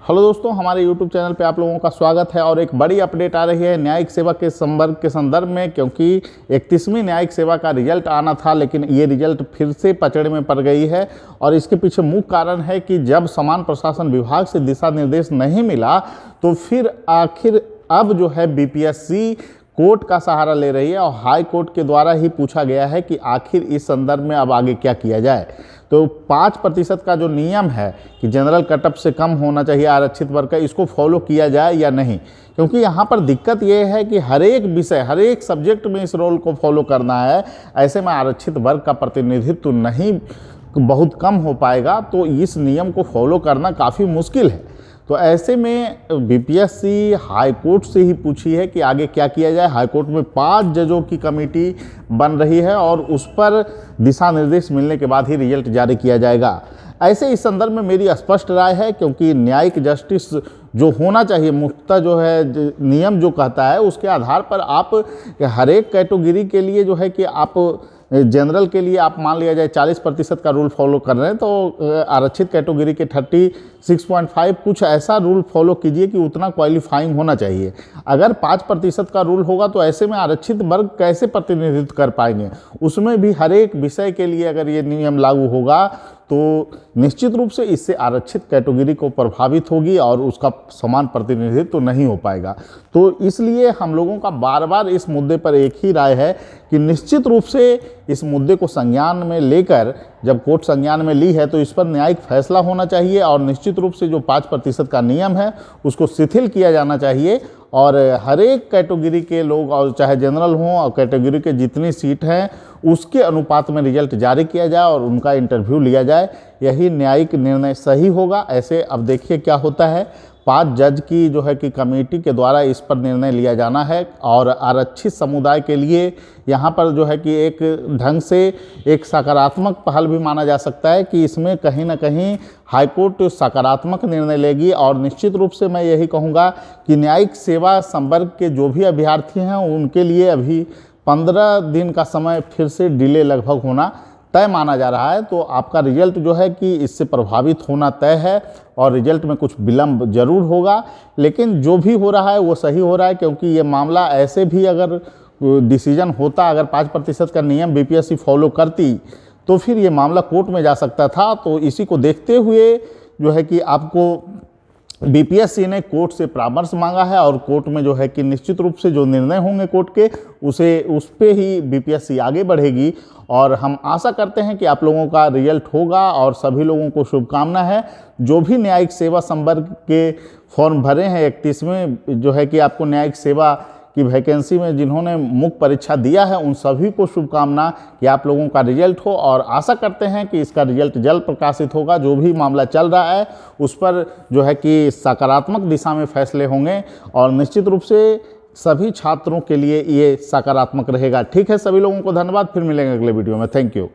Hello दोस्तों, हमारे YouTube channel पे आप लोगों का स्वागत है। और एक बड़ी अपडेट आ रही है न्यायिक सेवा के संदर्भ में, क्योंकि 31वीं न्यायिक सेवा का रिजल्ट आना था, लेकिन ये रिजल्ट फिर से पचड़े में पड़ गई है। और इसके पीछे मुख्य कारण है कि जब समान प्रशासन विभाग से दिशा निर्देश नहीं मिला तो फिर आखिर अब जो है BPSC कोर्ट का सहारा ले रही है और हाई कोर्ट के द्वारा ही पूछा गया है कि आखिर इस संदर्भ में अब आगे क्या किया जाए। तो 5% का जो नियम है कि जनरल कटअप से कम होना चाहिए आरक्षित वर्ग का, इसको फॉलो किया जाए या नहीं। क्योंकि यहाँ पर दिक्कत ये है कि हर एक विषय, हर एक सब्जेक्ट में इस रोल को फॉलो करना है। ऐसे में आरक्षित वर्ग का प्रतिनिधित्व नहीं, बहुत कम हो पाएगा, तो इस नियम को फॉलो करना काफ़ी मुश्किल है। तो ऐसे में BPSC हाई कोर्ट से ही पूछी है कि आगे क्या किया जाए। हाई कोर्ट में 5 जजों की कमेटी बन रही है और उस पर दिशा निर्देश मिलने के बाद ही रिजल्ट जारी किया जाएगा। ऐसे इस संदर्भ में मेरी स्पष्ट राय है, क्योंकि न्यायिक जस्टिस जो होना चाहिए, मुफ्त जो है नियम जो कहता है, उसके आधार पर आप हर एक कैटेगरी के लिए जो है कि आप जनरल के लिए आप मान लिया जाए 40% का रूल फॉलो कर रहे हैं, तो आरक्षित कैटेगरी के 36.5 कुछ ऐसा रूल फॉलो कीजिए कि उतना क्वालिफाइंग होना चाहिए। अगर 5% का रूल होगा तो ऐसे में आरक्षित वर्ग कैसे प्रतिनिधित्व कर पाएंगे। उसमें भी हर एक विषय के लिए अगर ये नियम लागू होगा तो निश्चित रूप से इससे आरक्षित कैटेगरी को प्रभावित होगी और उसका समान प्रतिनिधित्व तो नहीं हो पाएगा। तो इसलिए हम लोगों का बार बार इस मुद्दे पर एक ही राय है कि निश्चित रूप से इस मुद्दे को संज्ञान में लेकर, जब कोर्ट संज्ञान में ली है तो इस पर न्यायिक फैसला होना चाहिए और निश्चित रूप से जो 5% का नियम है उसको शिथिल किया जाना चाहिए। और हर एक कैटेगरी के लोग, और चाहे जनरल हों, और कैटेगरी के जितनी सीट हैं उसके अनुपात में रिजल्ट जारी किया जाए और उनका इंटरव्यू लिया जाए। यही न्यायिक निर्णय सही होगा। ऐसे अब देखिए क्या होता है। 5 जज की जो है कि कमेटी के द्वारा इस पर निर्णय लिया जाना है और आरक्षित समुदाय के लिए यहाँ पर जो है कि एक ढंग से एक सकारात्मक पहल भी माना जा सकता है कि इसमें कहीं ना कहीं हाईकोर्ट सकारात्मक निर्णय लेगी। और निश्चित रूप से मैं यही कहूँगा कि न्यायिक सेवा संवर्ग के जो भी अभ्यर्थी हैं उनके लिए अभी 15 दिन का समय फिर से डिले लगभग होना तय माना जा रहा है। तो आपका रिजल्ट जो है कि इससे प्रभावित होना तय है और रिजल्ट में कुछ विलंब जरूर होगा, लेकिन जो भी हो रहा है वो सही हो रहा है। क्योंकि ये मामला ऐसे भी अगर डिसीजन होता, अगर 5% का नियम BPSC फॉलो करती तो फिर ये मामला कोर्ट में जा सकता था। तो इसी को देखते हुए जो है कि आपको BPSC ने कोर्ट से परामर्श मांगा है और कोर्ट में जो है कि निश्चित रूप से जो निर्णय होंगे कोर्ट के, उस पे ही BPSC आगे बढ़ेगी। और हम आशा करते हैं कि आप लोगों का रिजल्ट होगा और सभी लोगों को शुभकामना है। जो भी न्यायिक सेवा संवर्ग के फॉर्म भरे हैं 31वें जो है कि आपको न्यायिक सेवा की वैकेंसी में जिन्होंने मुख्य परीक्षा दिया है, उन सभी को शुभकामना कि आप लोगों का रिजल्ट हो। और आशा करते हैं कि इसका रिजल्ट जल्द प्रकाशित होगा। जो भी मामला चल रहा है उस पर जो है कि सकारात्मक दिशा में फैसले होंगे और निश्चित रूप से सभी छात्रों के लिए ये सकारात्मक रहेगा। ठीक है, सभी लोगों को धन्यवाद। फिर मिलेंगे अगले वीडियो में। Thank you.